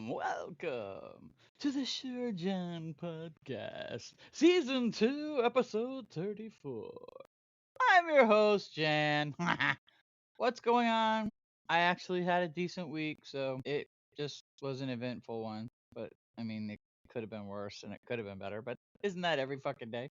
Welcome to the Jan Podcast, Season 2, Episode 34. I'm your host, Jan. What's going on? I actually had a decent week, so it just was an eventful one. But, I mean, it could have been worse and it could have been better, but isn't that every fucking day?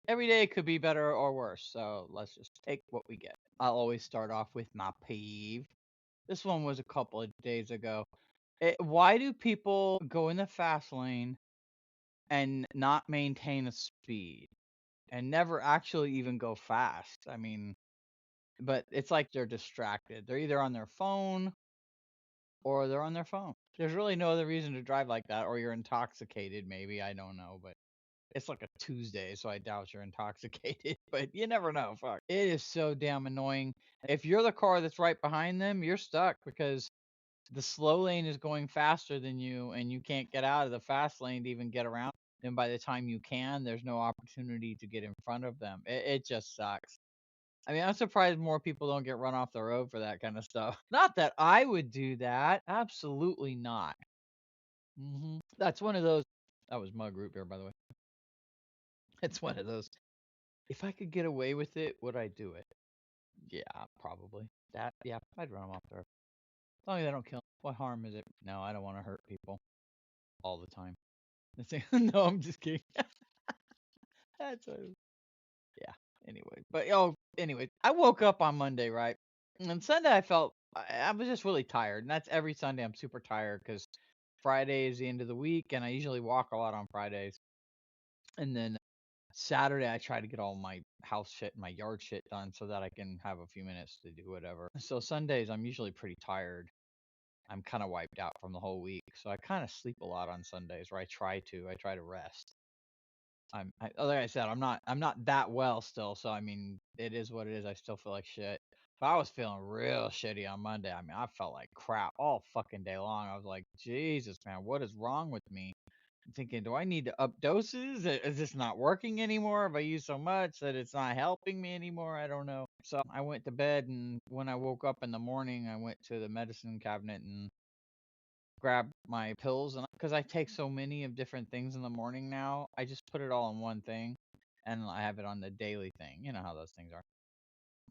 Every day could be better or worse, so let's just take what we get. I'll always start off with my peeve. This one was a couple of days ago. Why do people go in the fast lane and not maintain a speed and never actually even go fast? I mean, but it's like they're distracted. They're either on their phone or they're on their phone. There's really no other reason to drive like that, or you're intoxicated, maybe. I don't know, but it's like a Tuesday, so I doubt you're intoxicated, but you never know. Fuck. It is so damn annoying. If you're the car that's right behind them, you're stuck because the slow lane is going faster than you and you can't get out of the fast lane to even get around. And by the time you can, there's no opportunity to get in front of them. It just sucks. I mean, I'm surprised more people don't get run off the road for that kind of stuff. Not that I would do that. Absolutely not. That's one of those. That was mug root beer, by the way. It's one of those. If I could get away with it, would I do it? Yeah, probably. Yeah, I'd run them off the road. As long as I don't kill 'em. What harm is it? No, I don't want to hurt people all the time. No, I'm just kidding. That's yeah. Anyway, but anyway, I woke up on Monday, right? And Sunday I felt I was just really tired, and that's every Sunday. I'm super tired because Friday is the end of the week, and I usually walk a lot on Fridays. And then Saturday I try to get all my house shit and my yard shit done so that I can have a few minutes to do whatever. So Sundays I'm usually pretty tired. I'm kind of wiped out from the whole week, so I kind of sleep a lot on Sundays, or I try to. I try to rest. Like I said, I'm not that well still, so I mean, it is what it is. I still feel like shit. But I was feeling real shitty on Monday. I mean, I felt like crap all fucking day long. I was like, Jesus, man, what is wrong with me? I'm thinking, do I need to up doses? Is this not working anymore? Have I used so much that it's not helping me anymore? I don't know. So I went to bed, and when I woke up in the morning, I went to the medicine cabinet and grab my pills, and because I take so many of different things in the morning now, I just put it all in one thing and I have it on the daily thing. You know how those things are.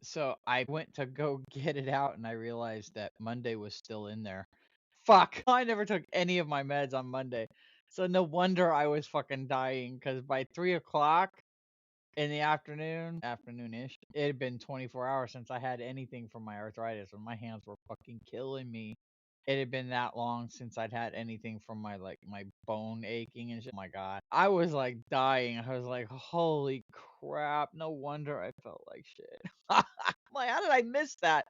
So I went to go get it out and I realized that Monday was still in there. Fuck. I never took any of my meds on Monday. So no wonder I was fucking dying because by 3 o'clock in the afternoonish, it had been 24 hours since I had anything from my arthritis and my hands were fucking killing me. It had been that long since I'd had anything from my bone aching and shit. Oh my god. I was like dying. I was like, holy crap. No wonder I felt like shit. Like, how did I miss that?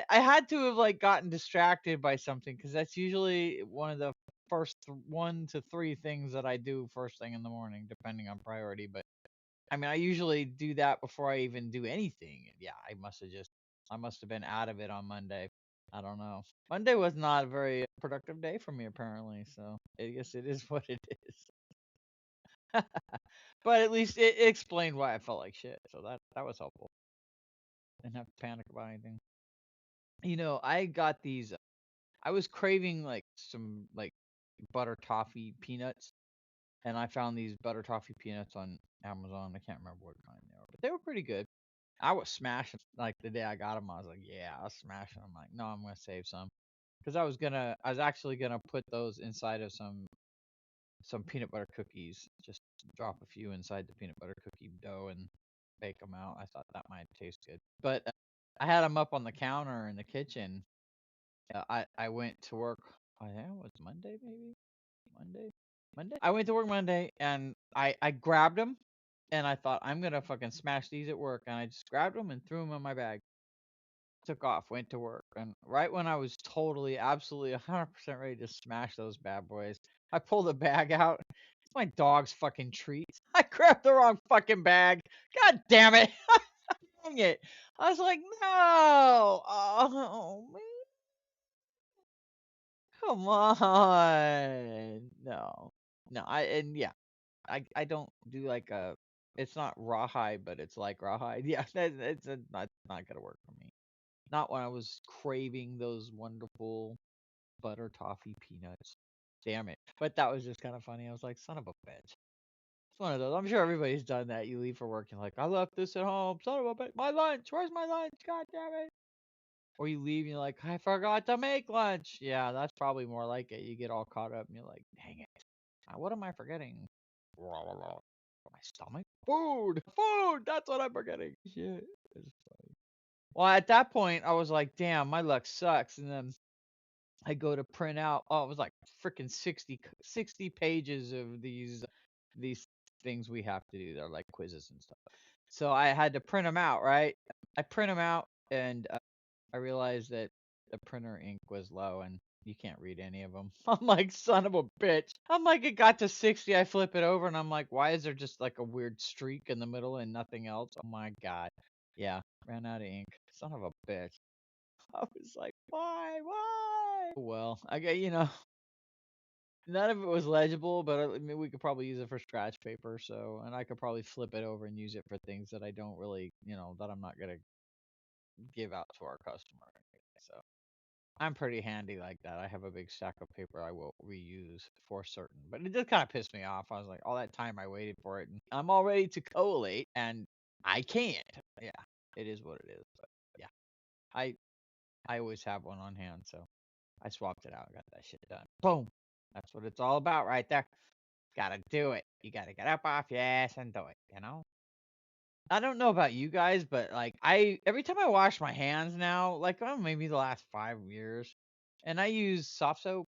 I had to have like gotten distracted by something because that's usually one of the first 1 to 3 things that I do first thing in the morning, depending on priority. But I mean, I usually do that before I even do anything. Yeah, I must have been out of it on Monday. I don't know. Monday was not a very productive day for me, apparently. So I guess it is what it is. But at least it explained why I felt like shit. So that was helpful. Didn't have to panic about anything. I got these. I was craving like some like butter toffee peanuts, and I found these butter toffee peanuts on Amazon. I can't remember what kind they were, but they were pretty good. I was smashing like the day I got them. I was like, yeah, I was smashing. I'm like, no, I'm gonna save some because I was actually gonna put those inside of some peanut butter cookies. Just drop a few inside the peanut butter cookie dough and bake them out. I thought that might taste good, but I had them up on the counter in the kitchen. I went to work. I think it was Monday, maybe Monday. Monday. I went to work Monday and I grabbed them and I thought I'm gonna fucking smash these at work, and I just grabbed them and threw them in my bag. Took off, went to work, and right when I was totally, absolutely 100% ready to smash those bad boys, I pulled the bag out. It's my dog's fucking treats. I grabbed the wrong fucking bag. God damn it! Dang it! I was like, no. Oh man. Come on. No. No, I don't do like a it's not rawhide, but it's like rawhide. Yeah, not gonna work for me. Not when I was craving those wonderful butter toffee peanuts. Damn it. But that was just kind of funny. I was like, son of a bitch. It's one of those. I'm sure everybody's done that. You leave for work and like, I left this at home. Son of a bitch. My lunch. Where's my lunch? God damn it. Or you leave and you're like, I forgot to make lunch. Yeah, that's probably more like it. You get all caught up and you're like, dang it. What am I forgetting? My stomach? Food! Food! That's what I'm forgetting. Shit. It's funny. Well, at that point, I was like, damn, my luck sucks. And then I go to print out. Oh, it was like freaking 60 pages of these things we have to do. They're like quizzes and stuff. So I had to print them out, right? I print them out, and I realized that the printer ink was low, and you can't read any of them. I'm like, son of a bitch. I'm like, it got to 60. I flip it over, and I'm like, why is there just like a weird streak in the middle and nothing else? Oh my god. Yeah, ran out of ink. Son of a bitch. I was like, why? Why? Well, I get, none of it was legible, but I mean, we could probably use it for scratch paper. So, and I could probably flip it over and use it for things that I don't really, that I'm not going to give out to our customer. So, I'm pretty handy like that. I have a big stack of paper I will reuse for certain. But it just kind of pissed me off. I was like, all that time I waited for it, and I'm all ready to collate, and I can't. Yeah, it is what it is. But yeah, I I always have one on hand, so I swapped it out, got that shit done. Boom. That's what it's all about right there. Gotta do it. You gotta get up off your ass and do it. I don't know about you guys, but like every time I wash my hands now, like maybe the last 5 years, and I use soft soap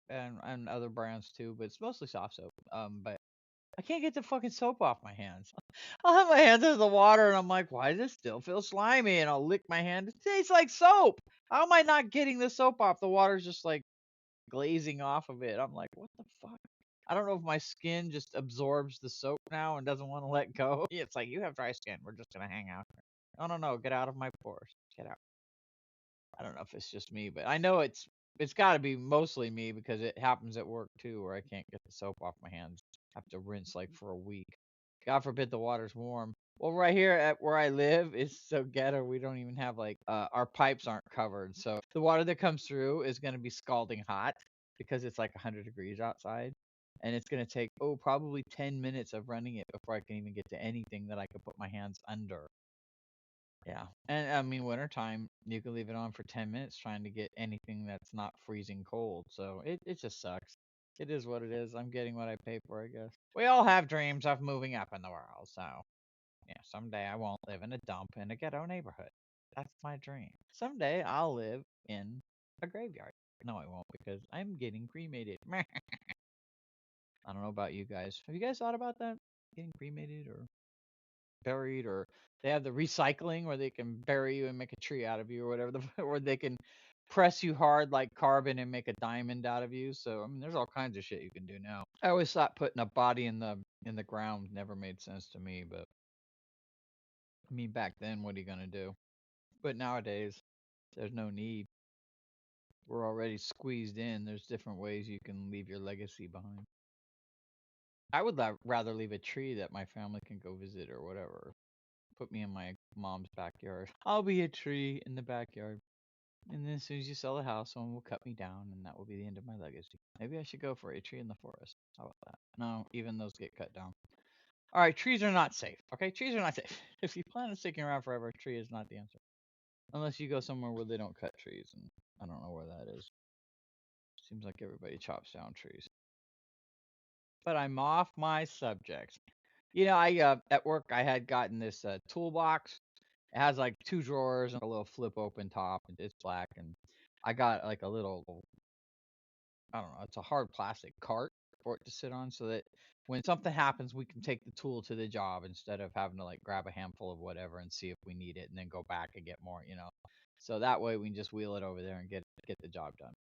and other brands too, but it's mostly soft soap. But I can't get the fucking soap off my hands. I'll have my hands under the water and I'm like, why does this still feel slimy? And I'll lick my hand. It tastes like soap. How am I not getting the soap off? The water's just like glazing off of it. I'm like, what the fuck? I don't know if my skin just absorbs the soap now and doesn't want to let go. It's like, you have dry skin. We're just going to hang out here. I don't know. Get out of my pores. Get out. I don't know if it's just me, but I know it's got to be mostly me because it happens at work too, where I can't get the soap off my hands. I have to rinse like for a week. God forbid the water's warm. Well, right here at where I live is so ghetto. We don't even have like our pipes aren't covered, so the water that comes through is going to be scalding hot because it's like 100 degrees outside, and it's going to take probably 10 minutes of running it before I can even get to anything that I could put my hands under. Yeah. And I mean, wintertime, you can leave it on for 10 minutes trying to get anything that's not freezing cold. So it just sucks. It is what it is. I'm getting what I pay for, I guess. We all have dreams of moving up in the world. So, yeah, someday I won't live in a dump in a ghetto neighborhood. That's my dream. Someday I'll live in a graveyard. No, I won't because I'm getting cremated. I don't know about you guys. Have you guys thought about that? Getting cremated or buried, or they have the recycling where they can bury you and make a tree out of you or whatever, or they can press you hard like carbon and make a diamond out of you. So I mean, there's all kinds of shit you can do now. I always thought putting a body in the ground never made sense to me, but I mean back then, what are you gonna do? But nowadays, there's no need. We're already squeezed in. There's different ways you can leave your legacy behind. I would rather leave a tree that my family can go visit or whatever. Put me in my mom's backyard. I'll be a tree in the backyard. And then as soon as you sell the house, someone will cut me down, and that will be the end of my legacy. Maybe I should go for a tree in the forest. How about that? No, even those get cut down. All right, trees are not safe. Okay, trees are not safe. If you plan on sticking around forever, a tree is not the answer. Unless you go somewhere where they don't cut trees, and I don't know where that is. Seems like everybody chops down trees. But I'm off my subject. I at work I had gotten this toolbox. It has like two drawers and a little flip open top, and it's black. And I got like a little, I don't know, it's a hard plastic cart for it to sit on, so that when something happens, we can take the tool to the job instead of having to like grab a handful of whatever and see if we need it, and then go back and get more. So that way we can just wheel it over there and get the job done.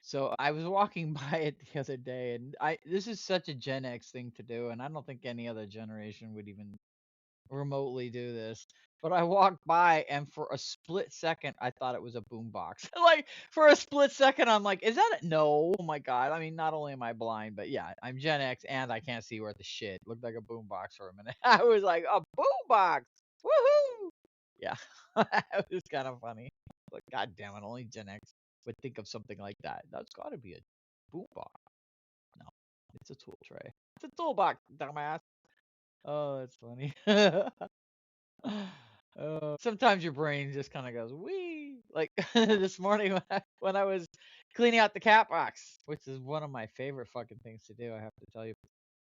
So I was walking by it the other day, and this is such a Gen X thing to do, and I don't think any other generation would even remotely do this. But I walked by, and for a split second, I thought it was a boombox. Like for a split second, I'm like, "Is that it?" No? Oh my god! I mean, not only am I blind, but yeah, I'm Gen X, and I can't see worth the shit. Looked like a boombox for a minute. I was like, "A boombox! Woohoo!" Yeah, it was kind of funny. But god damn it, only Gen X would think of something like that. That's got to be a boombox. No, it's a tool tray. It's a toolbox, dumbass. Oh, that's funny. Sometimes your brain just kind of goes wee. Like this morning when I was cleaning out the cat box, which is one of my favorite fucking things to do, I have to tell you.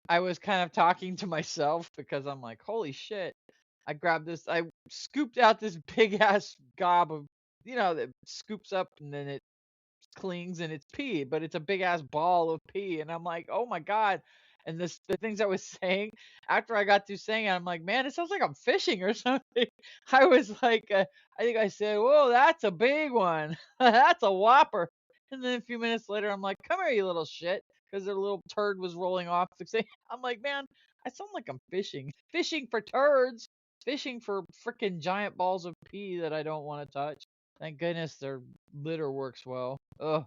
I was kind of talking to myself because I'm like, holy shit. I scooped out this big ass gob of, that scoops up and then it clings and it's pee, but it's a big ass ball of pee. And I'm like, oh my God. And the things I was saying after I got through saying it, I'm like, man, it sounds like I'm fishing or something. I was like, I think I said, whoa, that's a big one. That's a whopper. And then a few minutes later, I'm like, come here, you little shit. Because their little turd was rolling off. I'm like, man, I sound like I'm fishing. Fishing for turds. Fishing for freaking giant balls of pee that I don't want to touch. Thank goodness their litter works well. Ugh.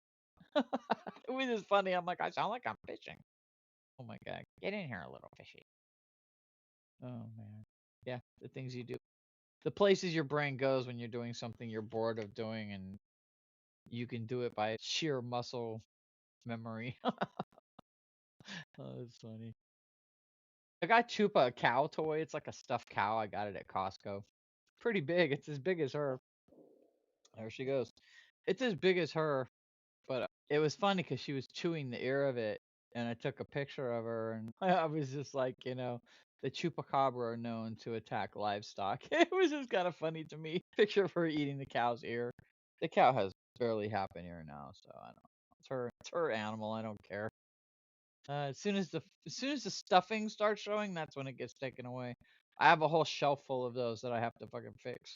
It was just funny. I'm like, I sound like I'm fishing. Oh my god. Get in here, a little fishy. Oh man. Yeah, the things you do. The places your brain goes when you're doing something you're bored of doing and you can do it by sheer muscle memory. Oh, that's funny. I got Chupa a cow toy. It's like a stuffed cow. I got it at Costco. Pretty big. It's as big as her. There she goes. It's as big as her. But it was funny because she was chewing the ear of it, and I took a picture of her, and I was just like, the chupacabra are known to attack livestock. It was just kind of funny to me. Picture of her eating the cow's ear. The cow has barely half an ear now, so I don't know. It's her animal. I don't care. As soon as the stuffing starts showing, that's when it gets taken away. I have a whole shelf full of those that I have to fucking fix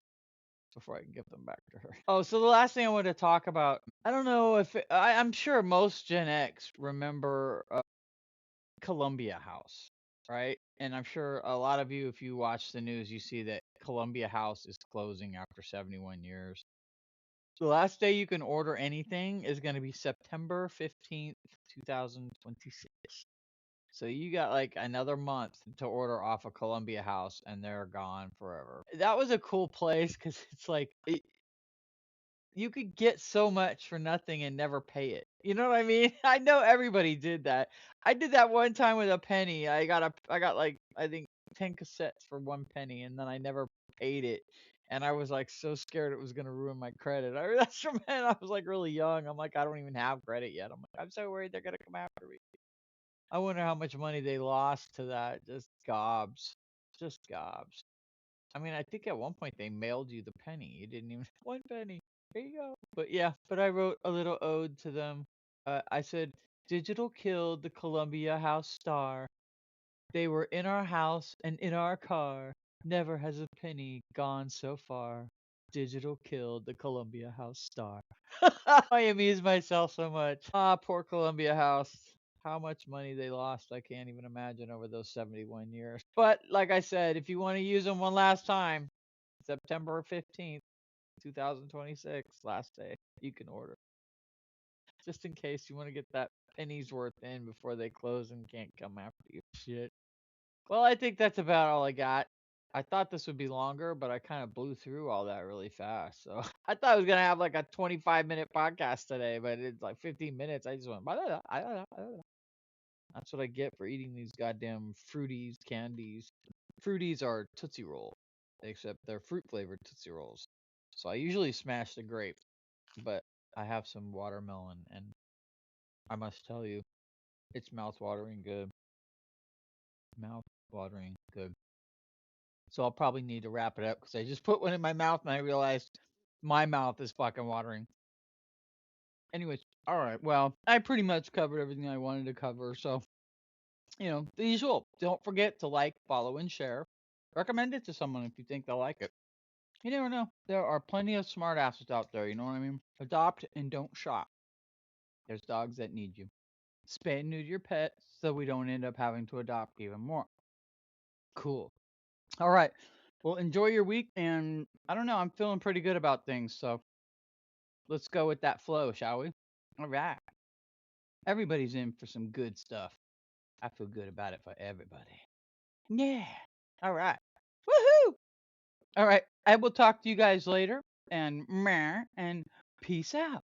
before I can give them back to her. Oh, so the last thing I wanted to talk about, I don't know if I'm sure most Gen X remember Columbia House, right? And I'm sure a lot of you, if you watch the news, you see that Columbia House is closing after 71 years. The last day you can order anything is going to be September 15th, 2026. So you got like another month to order off of Columbia House and they're gone forever. That was a cool place because it's like you could get so much for nothing and never pay it. You know what I mean? I know everybody did that. I did that one time with a penny. I got like I think 10 cassettes for 1 penny and then I never paid it. And I was like so scared it was gonna ruin my credit. That's from when I was like really young. I'm like, I don't even have credit yet. I'm like, I'm so worried they're gonna come after me. I wonder how much money they lost to that. Just gobs. Just gobs. I mean, I think at one point they mailed you the penny. You didn't even 1 penny. There you go. But yeah, but I wrote a little ode to them. I said, Digital killed the Columbia House star. They were in our house and in our car. Never has a penny gone so far. Digital killed the Columbia House star. I amuse myself so much. Ah, poor Columbia House. How much money they lost, I can't even imagine over those 71 years. But like I said, if you want to use them one last time, September 15th, 2026, last day, you can order. Just in case you want to get that penny's worth in before they close and can't come after you. Shit. Well, I think that's about all I got. I thought this would be longer, but I kind of blew through all that really fast. So I thought I was gonna have like a 25-minute podcast today, but it's like 15 minutes. I just went. "Blah, blah, blah, blah, blah, blah, blah." That's what I get for eating these goddamn fruities, candies. Fruities are Tootsie Roll, except they're fruit flavored Tootsie Rolls. So I usually smash the grape, but I have some watermelon, and I must tell you, it's mouth-watering good. Mouth-watering good. So I'll probably need to wrap it up because I just put one in my mouth and I realized my mouth is fucking watering. Anyways, all right. Well, I pretty much covered everything I wanted to cover. So, the usual. Don't forget to like, follow, and share. Recommend it to someone if you think they'll like it. You never know. There are plenty of smart asses out there. You know what I mean? Adopt and don't shop. There's dogs that need you. Spay and neuter your pet so we don't end up having to adopt even more. Cool. All right. Well, enjoy your week, and I don't know, I'm feeling pretty good about things, so let's go with that flow, shall we? All right. Everybody's in for some good stuff. I feel good about it for everybody. Yeah. All right. Woohoo! All right. I will talk to you guys later, and meh, and peace out.